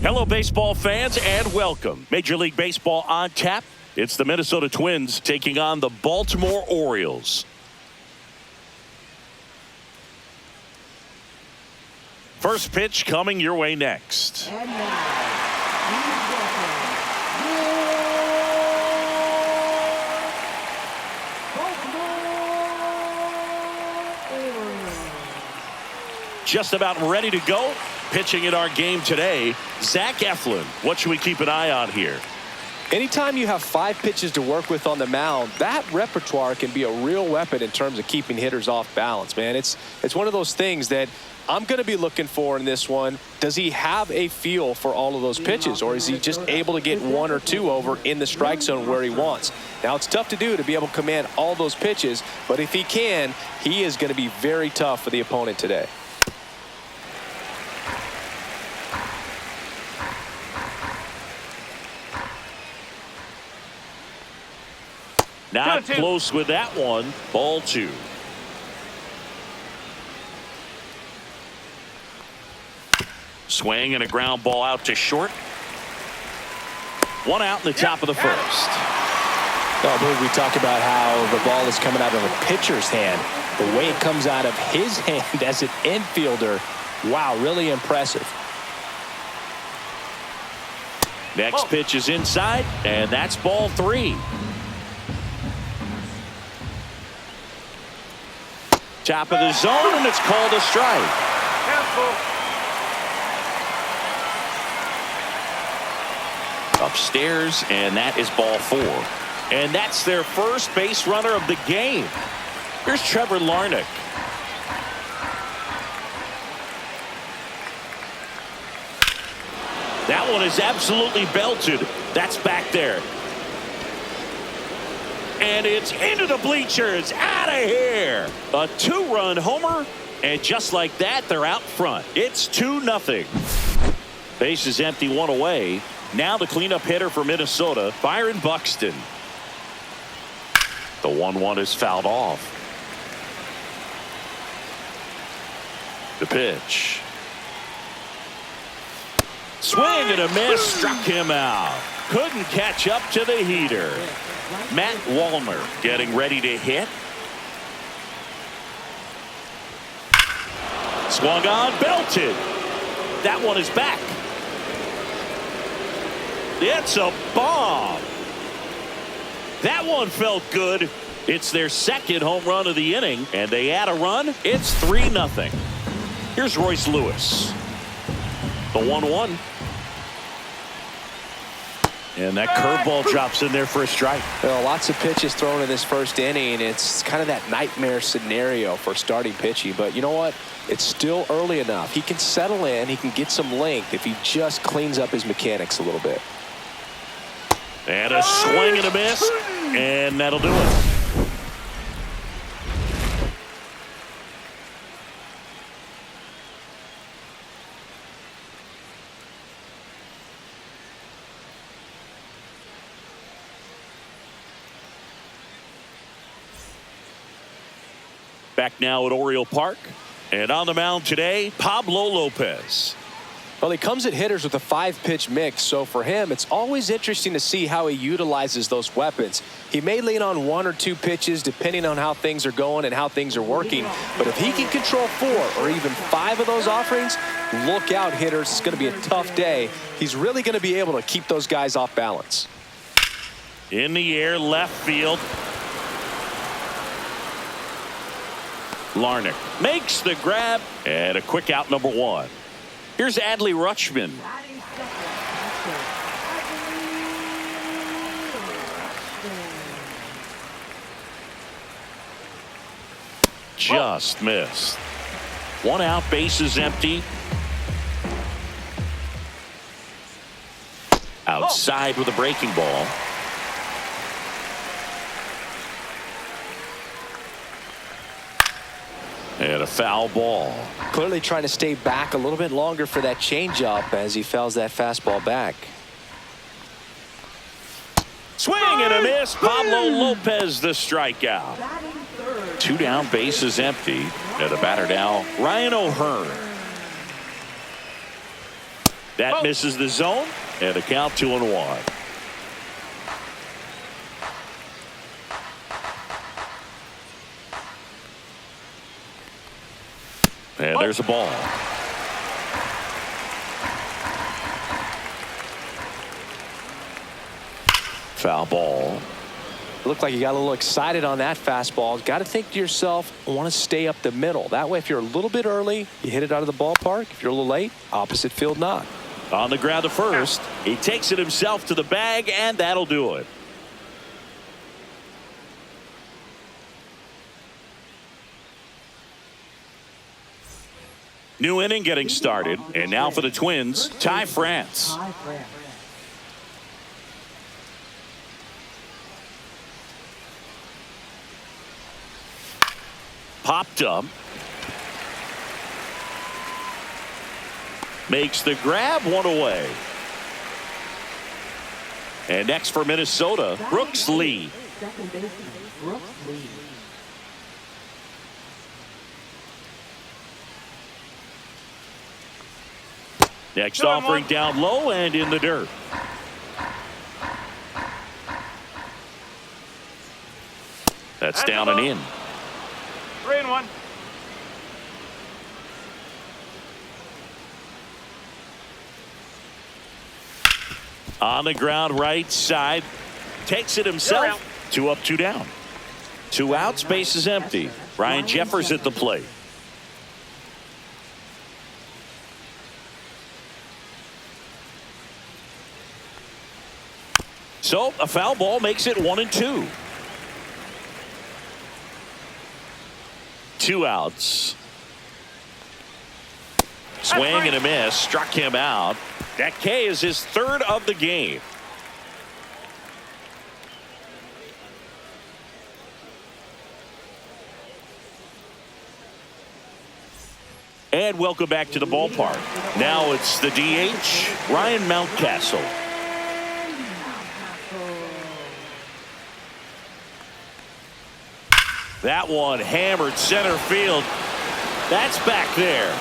Hello, baseball fans, and welcome. Major League Baseball on tap. It's the Minnesota Twins taking on the Baltimore Orioles. First pitch coming your way next. And now, just about ready to go. Pitching in our game today, Zach Eflin. What should we keep an eye on here? Anytime you have 5 pitches to work with on the mound, that repertoire can be a real weapon in terms of keeping hitters off balance, man. It's one of those things that I'm going to be looking for in this one. Does he have a feel for all of those pitches, or is he just able to get 1 or 2 over in the strike zone where he wants? Now, it's tough to do to be able to command all those pitches, but if he can, he is going to be very tough for the opponent today. Not close with that one. Ball 2. Swing and a ground ball out to short. 1 out in the top of the first. I believe we talked about how the ball is coming out of a pitcher's hand. The way it comes out of his hand as an infielder, wow, really impressive. Next pitch is inside, and that's ball 3. Top of the zone, and it's called a strike. Upstairs, and that is ball 4. And that's their first base runner of the game. Here's Trevor Larnach. That one is absolutely belted. That's back there. And it's into the bleachers. Out of here. A 2-run homer. And just like that, they're out front. It's 2-0. Base is empty, 1 away. Now the cleanup hitter for Minnesota, Byron Buxton. The 1-1 is fouled off. The pitch. Swing and a miss. Struck him out. Couldn't catch up to the heater. Matt Wallner getting ready to hit. Swung on, belted. That one is back. It's a bomb. That one felt good. It's their second home run of the inning, and they add a run. It's 3-0. Here's Royce Lewis. The 1-1. And that curveball drops in there for a strike. Well, lots of pitches thrown in this first inning. It's kind of that nightmare scenario for starting pitching. But you know what? It's still early enough. He can settle in. He can get some length if he just cleans up his mechanics a little bit. And a swing and a miss. And that'll do it. Back now at Oriole Park, and on the mound today, Pablo Lopez. Well, he comes at hitters with a 5-pitch mix, so for him, it's always interesting to see how he utilizes those weapons. He may lean on 1 or 2 pitches depending on how things are going and how things are working, but if he can control 4 or even 5 of those offerings, look out, hitters. It's going to be a tough day. He's really going to be able to keep those guys off balance. In the air, left field. Larnach makes the grab, and a quick out, number 1. Here's Adley Rutschman. Just missed. 1 out, bases empty. Outside with a breaking ball. And a foul ball. Clearly trying to stay back a little bit longer for that changeup as he fouls that fastball back. Swing and a miss. Pablo Lopez the strikeout. 2 down, bases empty. And the batter now, Ryan O'Hearn. That misses the zone, and a count 2-1. And there's a ball. Foul ball. Looked like you got a little excited on that fastball. Got to think to yourself, I want to stay up the middle. That way, if you're a little bit early, you hit it out of the ballpark. If you're a little late, opposite field knock. On the ground to first. He takes it himself to the bag, and that'll do it. New inning getting started. And now for the Twins, Ty France. Popped up. Makes the grab, one away. And next for Minnesota, Brooks Lee. Second baseman, Brooks Lee. Next offering down low and in the dirt. That's down and in. 3-1. On the ground, right side. Takes it himself. 2 up, 2 down. 2 outs, base is empty. Ryan Jeffers at the plate. So a foul ball makes it 1-2. 2 outs. Swing and a miss. Struck him out. That K is his 3rd of the game. And welcome back to the ballpark. Now it's the DH, Ryan Mountcastle. That one hammered center field. That's back there.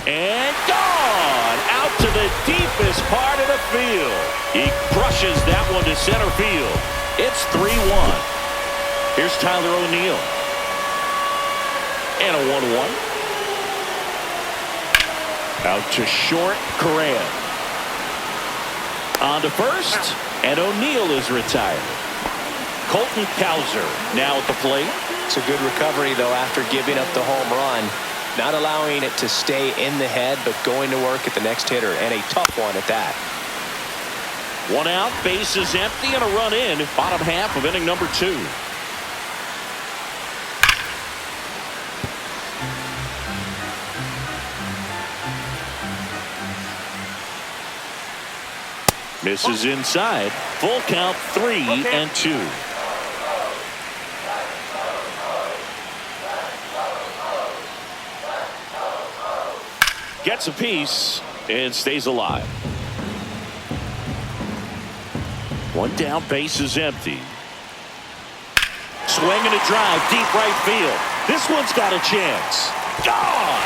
And gone out to the deepest part of the field. He crushes that one to center field. It's 3-1. Here's Tyler O'Neill. And a 1-1. Out to short, Correa. On to first, and O'Neill is retired. Colton Cowser now at the plate. It's a good recovery, though, after giving up the home run. Not allowing it to stay in the head, but going to work at the next hitter, and a tough one at that. 1 out, base is empty, and a run in. Bottom half of inning number 2. Misses inside. Full count, 3-2. Gets a piece and stays alive. 1 down, base is empty. Swing and a drive, deep right field. This one's got a chance. Gone!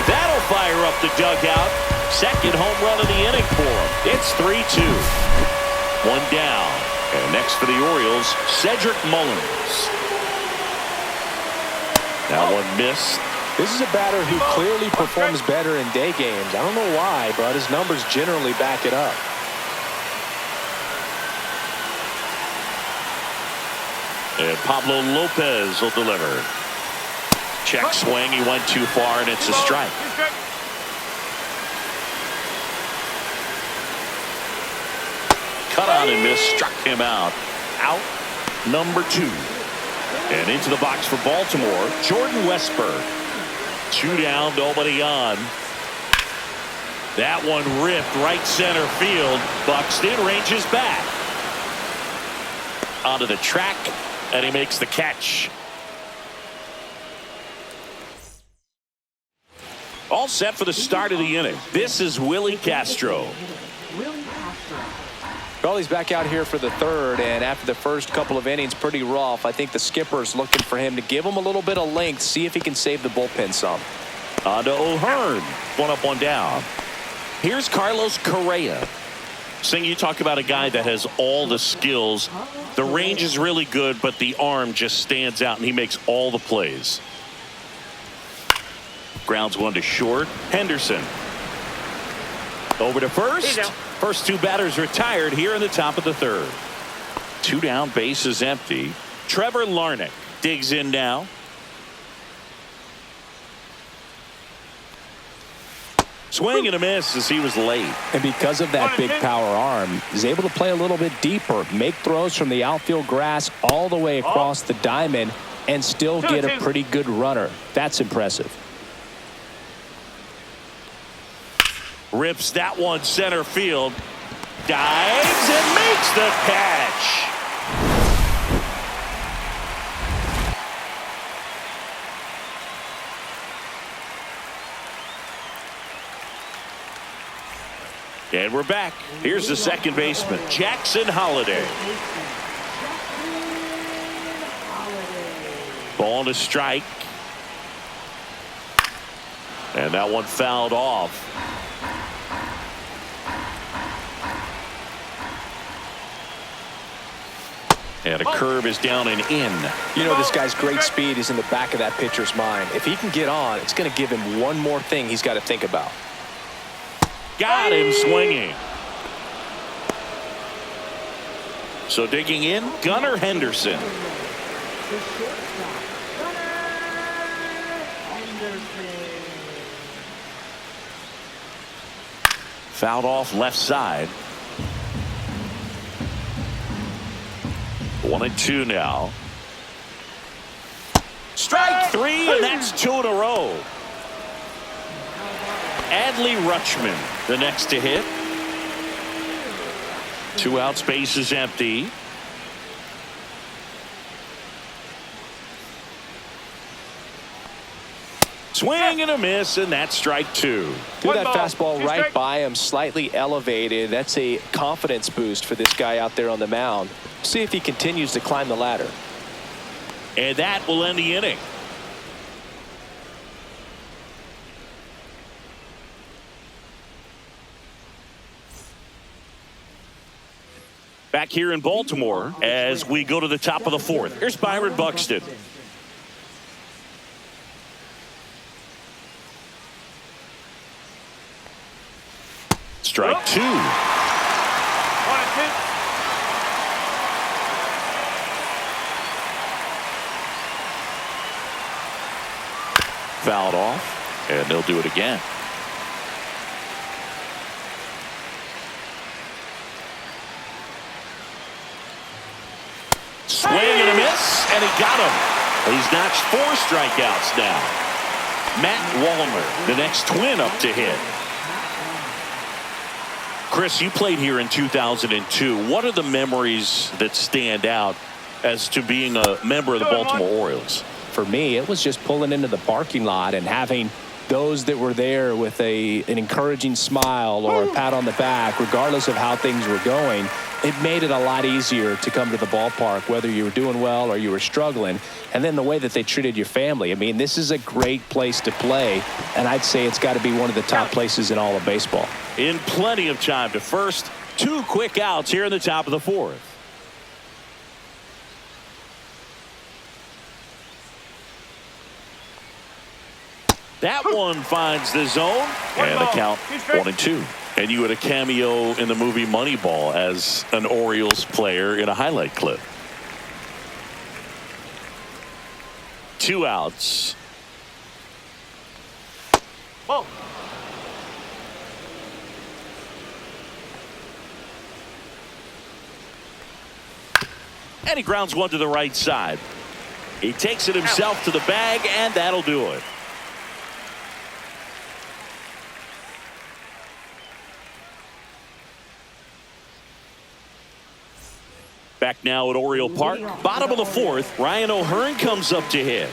That'll fire up the dugout. Second home run of the inning for him. It's 3-2. 1 down. And next for the Orioles, Cedric Mullins. That one missed. This is a batter who clearly performs better in day games. I don't know why, but his numbers generally back it up. And Pablo Lopez will deliver. Check swing. He went too far, and it's a strike. Cut on and miss. Struck him out. Out number 2. And into the box for Baltimore, Jordan Westburg. 2 down, nobody on. That one ripped right center field. Buxton ranges back. Onto the track, and he makes the catch. All set for the start of the inning. This is Willie Castro. Willie Castro. Well, he's back out here for the 3rd, and after the first couple of innings, pretty rough. I think the skipper's looking for him to give him a little bit of length, see if he can save the bullpen some. On to O'Hearn. One up, one down. Here's Carlos Correa. Sing, you talk about a guy that has all the skills. The range is really good, but the arm just stands out, and he makes all the plays. Grounds one to short. Henderson. Over to first. First two batters retired here in the top of the third. Two down, base is empty. Trevor Larnach digs in now. Swing and a miss as he was late. And because of that big power arm, he's able to play a little bit deeper, make throws from the outfield grass all the way across the diamond, and still get a pretty good runner. That's impressive. Rips that one center field. Dives and makes the catch. And we're back. Here's the second baseman, Jackson Holliday. Ball to strike. And that one fouled off. And a curve is down and in. You know, this guy's great speed is in the back of that pitcher's mind. If he can get on, it's going to give him one more thing he's got to think about. Got him swinging. So digging in, Gunnar Henderson. The shortstop, Gunnar Henderson. Fouled off left side. 1-2 now. Strike three, and that's two in a row. Adley Rutschman, the next to hit. Two outs, base is empty. Swing and a miss, and that's strike two. Threw that fastball right by him, slightly elevated. That's a confidence boost for this guy out there on the mound. See if he continues to climb the ladder. And that will end the inning. Back here in Baltimore as we go to the top of the fourth. Here's Byron Buxton. Strike two. 1-2. Fouled off, and they'll do it again. Swing and a miss, and he got him. He's notched 4 strikeouts now. Matt Wallner, the next twin up to hit. Chris, you played here in 2002. What are the memories that stand out as to being a member of the Baltimore Orioles? For me, it was just pulling into the parking lot and having those that were there with an encouraging smile or a pat on the back, regardless of how things were going. It made it a lot easier to come to the ballpark, whether you were doing well or you were struggling. And then the way that they treated your family. I mean, this is a great place to play, and I'd say it's got to be one of the top places in all of baseball. In plenty of time to first. 2 quick outs here in the top of the fourth. That one finds the zone, and the count 1-2. And you had a cameo in the movie Moneyball as an Orioles player in a highlight clip. 2 outs. Whoa. And he grounds one to the right side. He takes it himself to the bag, and that'll do it. Back now at Oriole Park, bottom of the fourth. Ryan O'Hearn comes up to hit.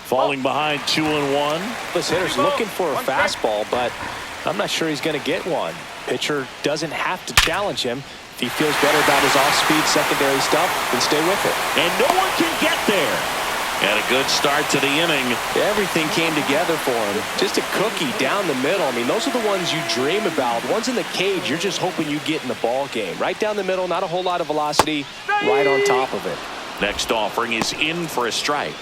Falling behind 2-1. This hitter's looking for a fastball, but I'm not sure he's going to get one. Pitcher doesn't have to challenge him. If he feels better about his off-speed secondary stuff, then stay with it. And no one can get there. And a good start to the inning. Everything came together for him. Just a cookie down the middle. I mean, those are the ones you dream about. Ones in the cage, you're just hoping you get in the ball game. Right down the middle, not a whole lot of velocity, right on top of it. Next offering is in for a strike.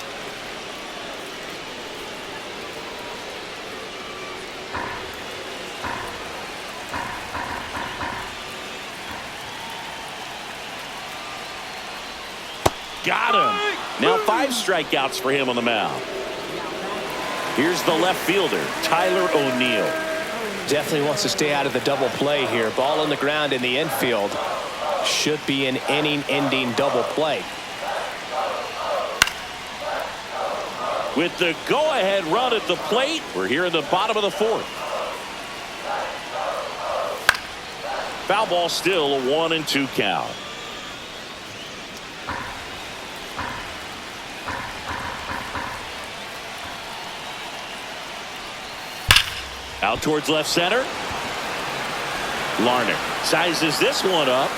Got him. Now 5 strikeouts for him on the mound. Here's the left fielder, Tyler O'Neill. Definitely wants to stay out of the double play here. Ball on the ground in the infield. Should be an inning-ending double play. With the go-ahead run at the plate, we're here in the bottom of the 4th. Foul ball, still a 1-2 count. Out towards left center. Larner sizes this one up.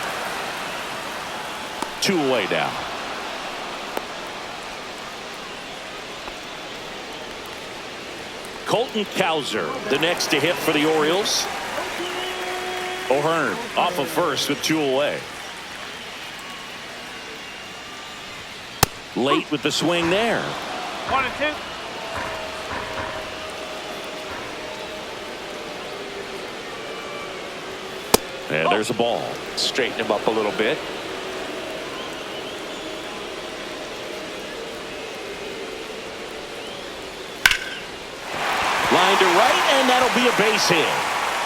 2 away now. Colton Cowser, the next to hit for the Orioles. O'Hearn off of first with 2 away. Late with the swing there. 1-2. And there's a ball. Straighten him up a little bit. Line to right, and that'll be a base hit.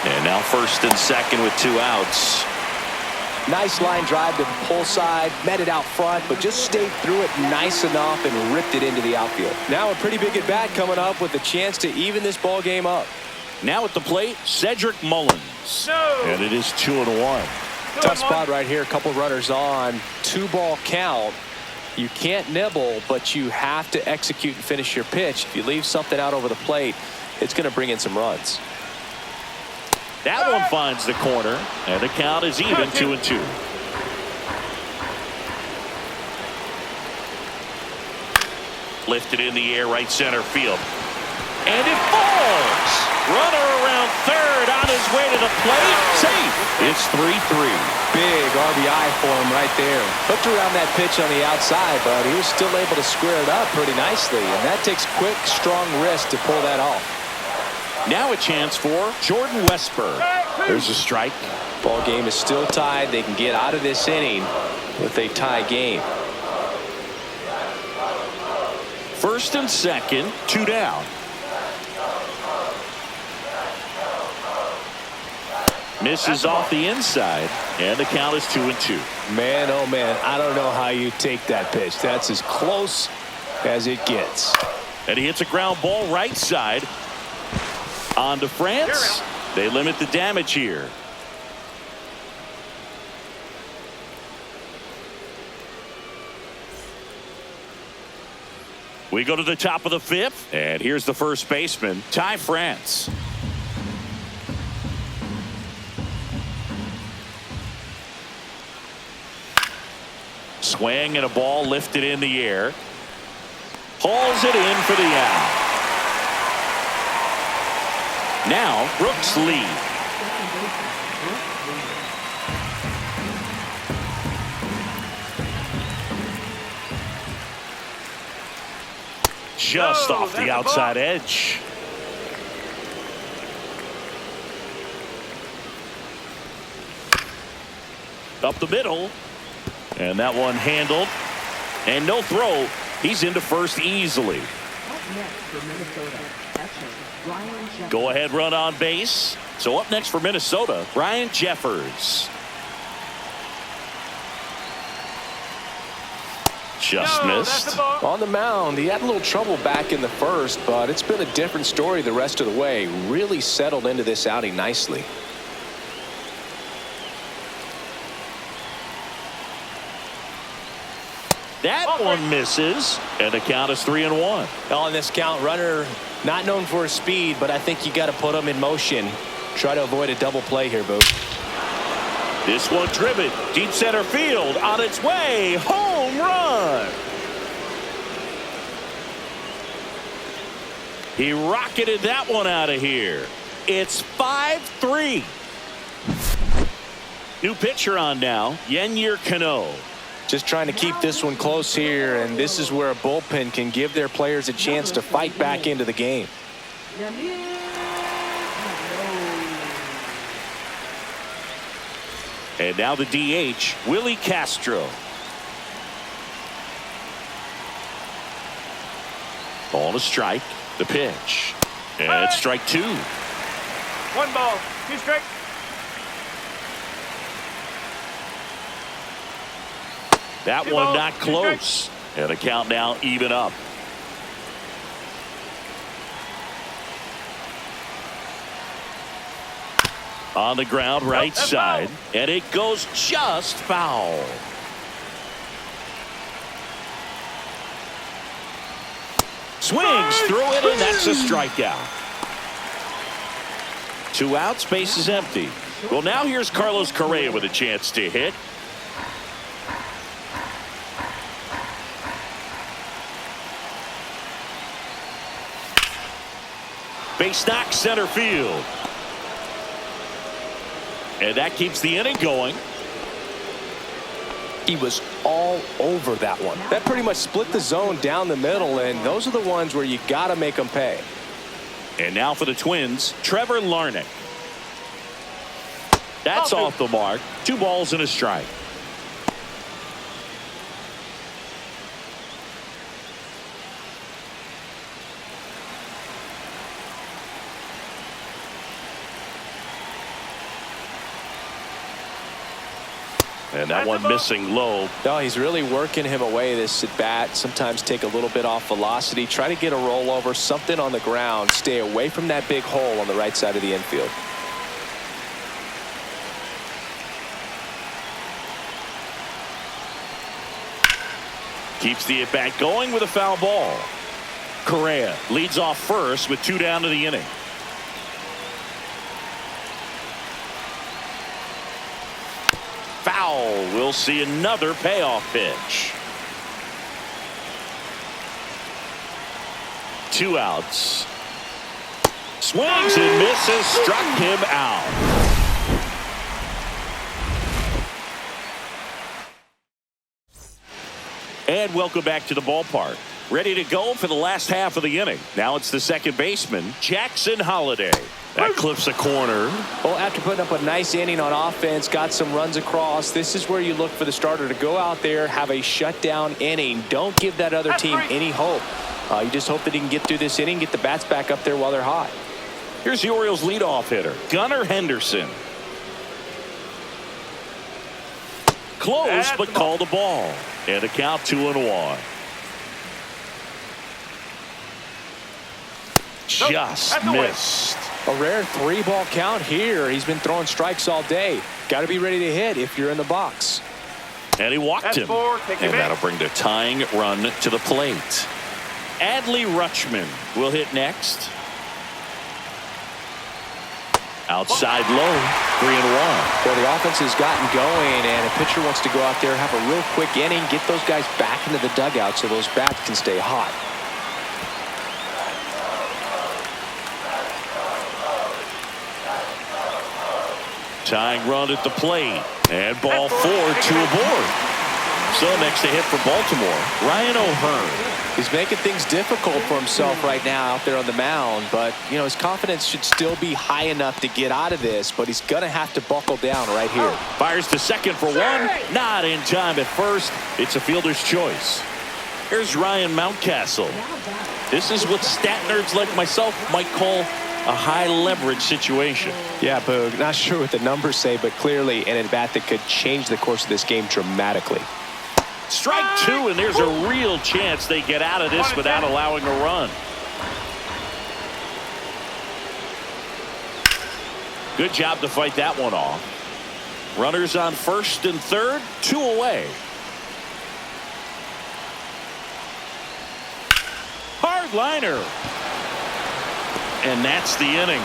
And now first and second with 2 outs. Nice line drive to the pull side, met it out front, but just stayed through it nice enough and ripped it into the outfield. Now a pretty big at bat coming up with a chance to even this ball game up. Now at the plate, Cedric Mullins. No. And it is 2-1. Tough spot right here. A couple runners on. 2-ball count. You can't nibble, but you have to execute and finish your pitch. If you leave something out over the plate, it's going to bring in some runs. That one finds the corner, and the count is even 2-2. Lifted in the air, right center field. And it falls. Runner around third on his way to the plate. Safe. It's 3-3. Big RBI for him right there. Hooked around that pitch on the outside, but he was still able to square it up pretty nicely. And that takes quick, strong wrist to pull that off. Now a chance for Jordan Westburg. There's a strike. Ball game is still tied. They can get out of this inning with a tie game. First and second, 2 down. Misses off the inside, and the count is 2-2. Man, oh man, I don't know how you take that pitch. That's as close as it gets. And he hits a ground ball right side. On to France. They limit the damage here. We go to the top of the 5th, and here's the first baseman, Ty France. Swing and a ball lifted in the air. Hauls it in for the out. Now Brooks lead. Just off the outside edge. Up the middle. And that one handled. And no throw. He's into first easily. Go ahead run on base. So up next for Minnesota, Ryan Jeffers. Just missed. On the mound, he had a little trouble back in the first, but it's been a different story the rest of the way. Really settled into this outing nicely. That one misses, and the count is 3-1. On this count, runner not known for his speed, but I think you got to put him in motion. Try to avoid a double play here, Boo. This one driven deep center field, on its way, home run. He rocketed that one out of here. It's 5-3. New pitcher on now, Yennier Cano. Just trying to keep this one close here, and this is where a bullpen can give their players a chance to fight back into the game. And now the DH, Willie Castro. On a strike, the pitch. And it's strike 2. 1 ball, 2 strikes. That one not close. And the count now even up. On the ground, right side. And it goes just foul. Swings through it, and that's a strikeout. 2 outs, base is empty. Well, now here's Carlos Correa with a chance to hit. Base knock, center field. And that keeps the inning going. He was all over that one. That pretty much split the zone down the middle, and those are the ones where you got to make them pay. And now for the Twins, Trevor Larnach. That's off the mark. 2 balls and a strike. And that one missing low. No, he's really working him away this at bat. Sometimes take a little bit off velocity. Try to get a rollover, something on the ground. Stay away from that big hole on the right side of the infield. Keeps the at-bat going with a foul ball. Correa leads off first with 2 down to the inning. Foul. We'll see another payoff pitch. 2 outs. Swings and misses. Struck him out. And welcome back to the ballpark. Ready to go for the last half of the inning. Now it's the second baseman, Jackson Holliday. That clips a corner. Well, after putting up a nice inning on offense, got some runs across, this is where you look for the starter to go out there, have a shutdown inning. Don't give that other team any hope. You just hope that he can get through this inning, get the bats back up there while they're hot. Here's the Orioles leadoff hitter, Gunnar Henderson. Close, but called a ball. And a count 2-1. Just missed. A rare 3-ball count here. He's been throwing strikes all day. Got to be ready to hit if you're in the box. And he walked him. And that'll bring the tying run to the plate. Adley Rutschman will hit next. Outside low, 3-1. Well, the offense has gotten going, and a pitcher wants to go out there, have a real quick inning, get those guys back into the dugout so those bats can stay hot. Tying run at the plate, and ball 4, 2 aboard. So next to hit for Baltimore, Ryan O'Hearn. He's making things difficult for himself right now out there on the mound, but you know his confidence should still be high enough to get out of this, but he's gonna have to buckle down right here. Fires to second for 1, not in time at first. It's a fielder's choice. Here's Ryan Mountcastle. This is what stat nerds like myself might call a high leverage situation. Yeah, Boog, not sure what the numbers say, but clearly an at-bat that could change the course of this game dramatically. Strike 2, and there's a real chance they get out of this without allowing a run. Good job to fight that one off. Runners on first and third, 2 away. Hard liner. And that's the inning.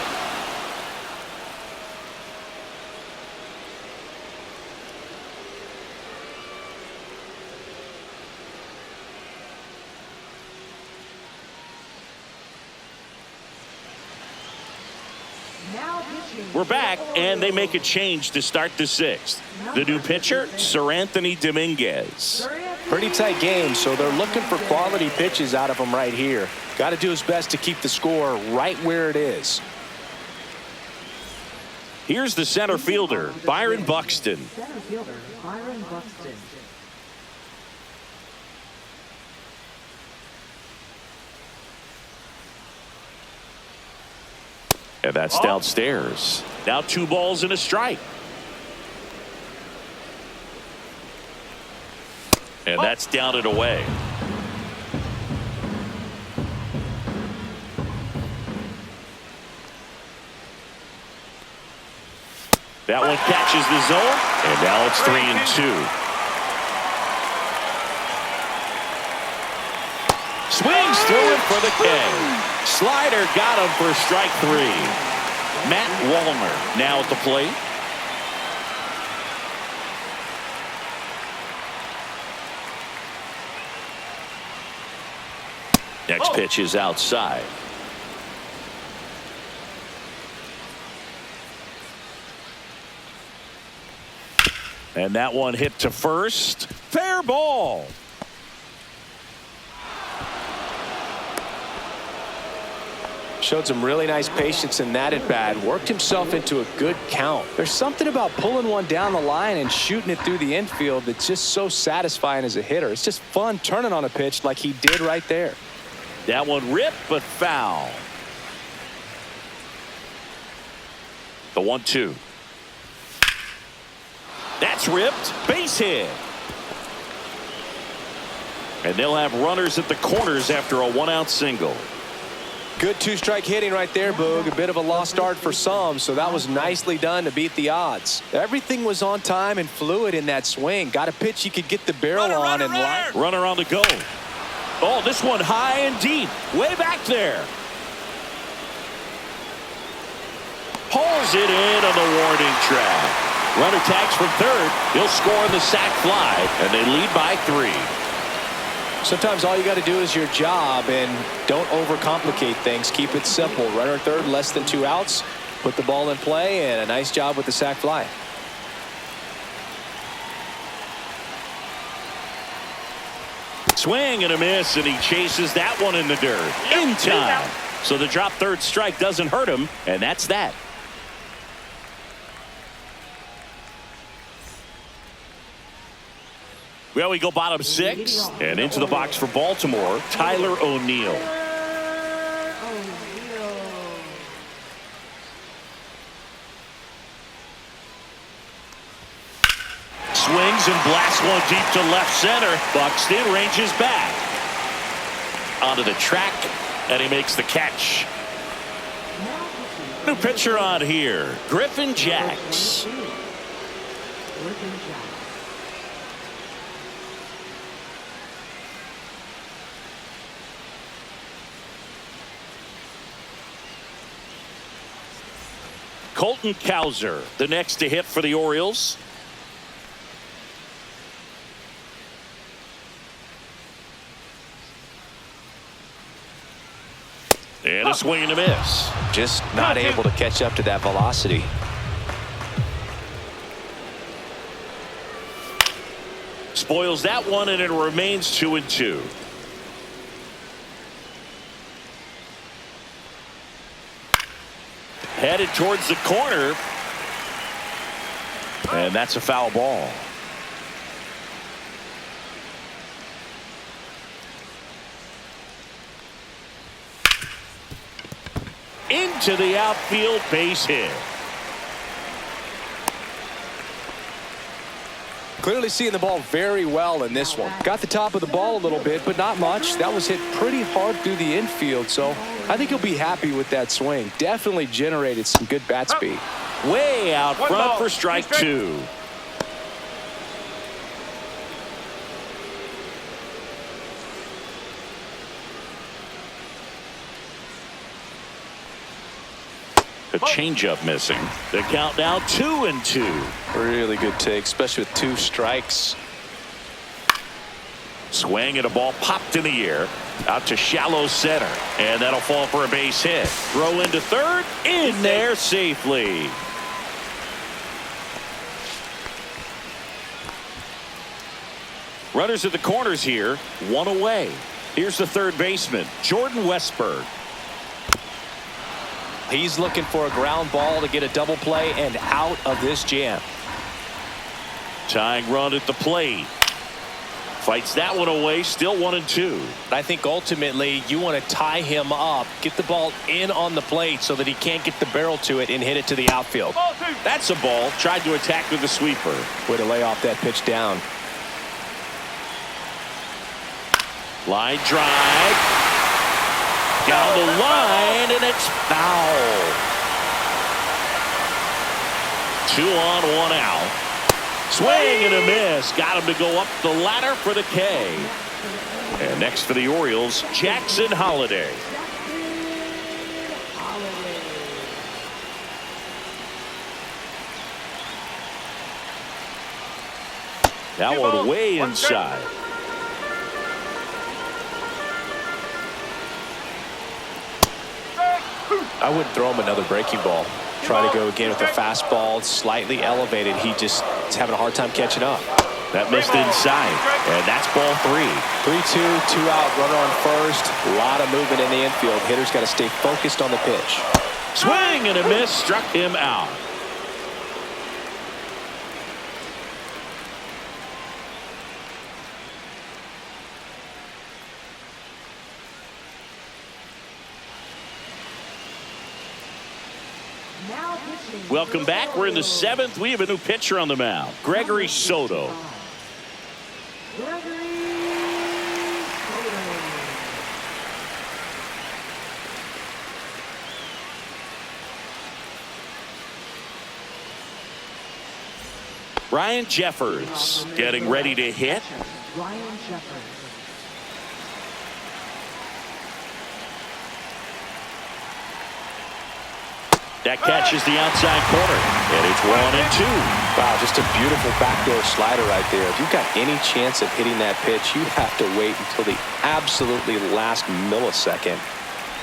Now pitching. We're back, and they make a change to start the sixth. The new pitcher, Sir Anthony Dominguez. Pretty tight game, so they're looking for quality pitches out of him right here. Got to do his best to keep the score right where it is. Here's the center fielder, Byron Buxton. Center fielder, Byron Buxton. And that's downstairs. Now 2 balls and a strike. And that's down and away. That one catches the zone, and now it's 3-2. Swings through it for the K. Slider got him for strike 3. Matt Wallner now at the plate. Next pitch is outside. And that one hit to first. Fair ball. Showed some really nice patience in that at bat. Worked himself into a good count. There's something about pulling one down the line and shooting it through the infield that's just so satisfying as a hitter. It's just fun turning on a pitch like he did right there. That one ripped but foul. The 1-2. That's ripped. Base hit. And they'll have runners at the corners after a 1-out single. Good 2-strike hitting right there, Boog. A bit of a lost start for some, so that was nicely done to beat the odds. Everything was on time and fluid in that swing. Got a pitch he could get the barrel on and line. Runner on the go. Oh, this one high and deep. Way back there. Pulls it in on the warning track. Runner tags from third. He'll score on the sac fly, and they lead by 3. Sometimes all you got to do is your job and don't overcomplicate things. Keep it simple. Runner at third, less than 2 outs. Put the ball in play, and a nice job with the sac fly. Swing and a miss, and he chases that one in the dirt. In time. So the drop third strike doesn't hurt him, and that's that. Well, we go bottom 6 and into the box for Baltimore, Tyler O'Neill. Swings and blasts one deep to left center. Buxton ranges back onto the track, and he makes the catch. New pitcher on here, Griffin Jacks. Colton Cowser, the next to hit for the Orioles. And a swing and a miss. Just not able to catch up to that velocity. Spoils that one, and it remains 2-2. Headed towards the corner. And that's a foul ball. Into the outfield, base hit. Clearly seeing the ball very well in this one. Got the top of the ball a little bit, but not much. That was hit pretty hard through the infield, so I think he'll be happy with that swing. Definitely generated some good bat speed. Way out front for strike 2. A changeup missing. The count now 2-2. Really good take, especially with 2 strikes. Swing and a ball popped in the air. Out to shallow center. And that'll fall for a base hit. Throw into third. In there safely. Runners at the corners here. One away. Here's the third baseman, Jordan Westburg. He's looking for a ground ball to get a double play and out of this jam. Tying run at the plate. Fights that one away. Still 1-2. I think ultimately you want to tie him up, get the ball in on the plate so that he can't get the barrel to it and hit it to the outfield. That's a ball. Tried to attack with the sweeper. Way to lay off that pitch down. Line drive. Down the line, and it's foul. 2 on, 1 out. Swing and a miss. Got him to go up the ladder for the K. And next for the Orioles, Jackson Holliday. That one way inside. I wouldn't throw him another breaking ball. Try to go again with the fastball, slightly elevated. He just is having a hard time catching up. That missed inside, and that's ball 3. 3-2, 2 out, runner on first. A lot of movement in the infield. Hitter's got to stay focused on the pitch. Swing and a miss, struck him out. Welcome back. We're in the 7th. We have a new pitcher on the mound, Gregory Soto. Ryan Jeffers getting ready to hit. Ryan Jeffers. That catches the outside corner, and it's 1-2. Wow, just a beautiful backdoor slider right there. If you've got any chance of hitting that pitch, you have to wait until the absolutely last millisecond.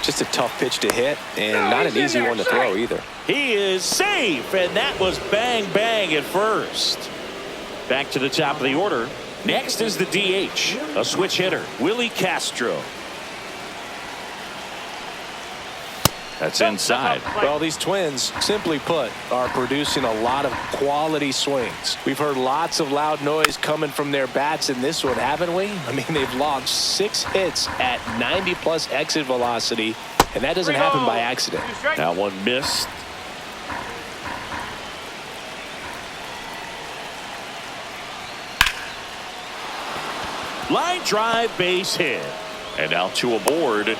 Just a tough pitch to hit, and not an easy one to throw either. He is safe, and that was bang, bang at first. Back to the top of the order. Next is the DH, a switch hitter, Willie Castro. That's inside. Well, these Twins, simply put, are producing a lot of quality swings. We've heard lots of loud noise coming from their bats in this one, haven't we? I mean, they've launched 6 hits at 90+ exit velocity, and that doesn't happen by accident. That one missed. Line drive, base hit. And now 2 aboard.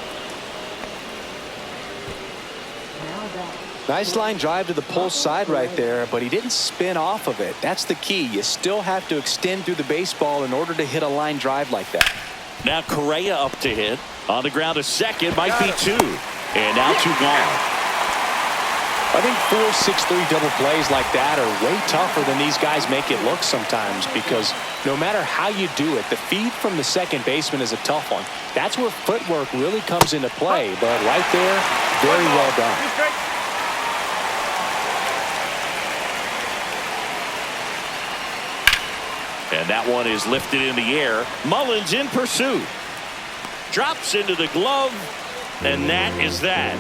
Nice line drive to the pull side right there, but he didn't spin off of it. That's the key. You still have to extend through the baseball in order to hit a line drive like that. Now Correa up to hit. On the ground to second, might be 2. And now 2 gone. I think 4-6-3 double plays like that are way tougher than these guys make it look sometimes, because no matter how you do it, the feed from the second baseman is a tough one. That's where footwork really comes into play, but right there, very well done. And that one is lifted in the air. Mullins in pursuit. Drops into the glove. And that is that.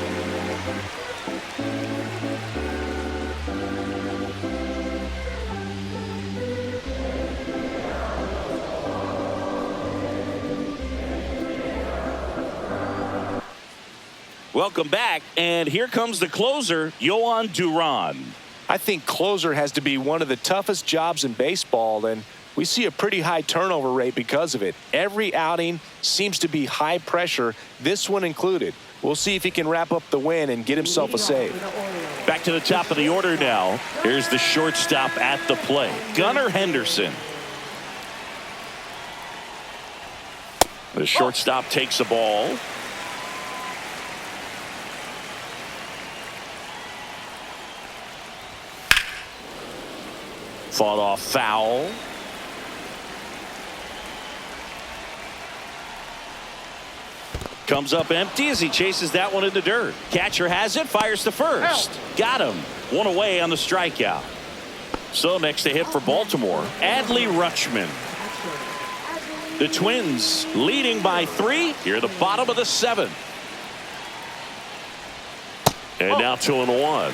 Welcome back. And here comes the closer, Yohan Duran. I think closer has to be one of the toughest jobs in baseball, and we see a pretty high turnover rate because of it. Every outing seems to be high pressure, this one included. We'll see if he can wrap up the win and get himself a save. Back to the top of the order now. Here's the shortstop at the plate, Gunnar Henderson. The shortstop takes a ball. Fought off foul. Comes up empty as he chases that one in the dirt. Catcher has it, fires to first. Got him. One away on the strikeout. So next to hit for Baltimore, Adley Rutschman. The Twins leading by 3 here at the bottom of the 7th. And now 2-1.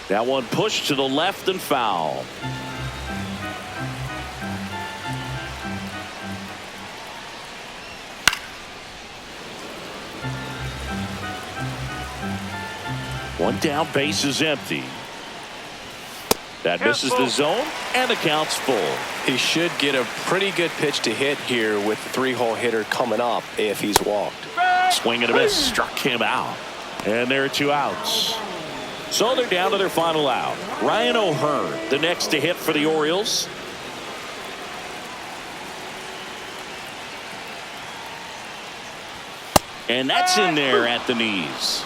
That one pushed to the left and foul. One down, base is empty. That misses the zone, and the count's full. He should get a pretty good pitch to hit here with the 3-hole hitter coming up if he's walked. Swing and a miss, struck him out. And there are 2 outs. So they're down to their final out. Ryan O'Hearn, the next to hit for the Orioles. And that's in there at the knees.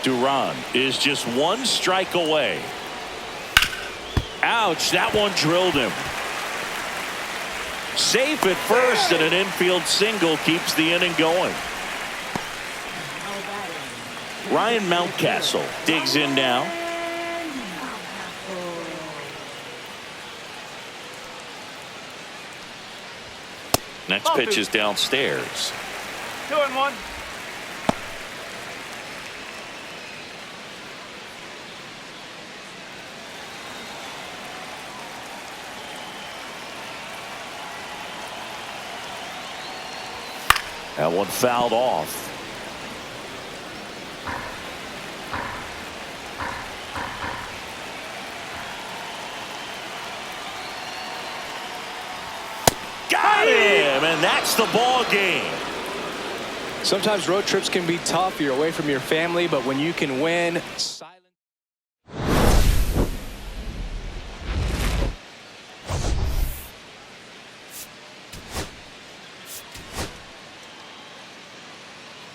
Duran is just 1 strike away. Ouch, that one drilled him. Safe at first, and an infield single keeps the inning going. Ryan Mountcastle digs in now. Next pitch is downstairs. 2-1. That one fouled off. Got him, and that's the ball game. Sometimes road trips can be tough. You're away from your family, but when you can win silent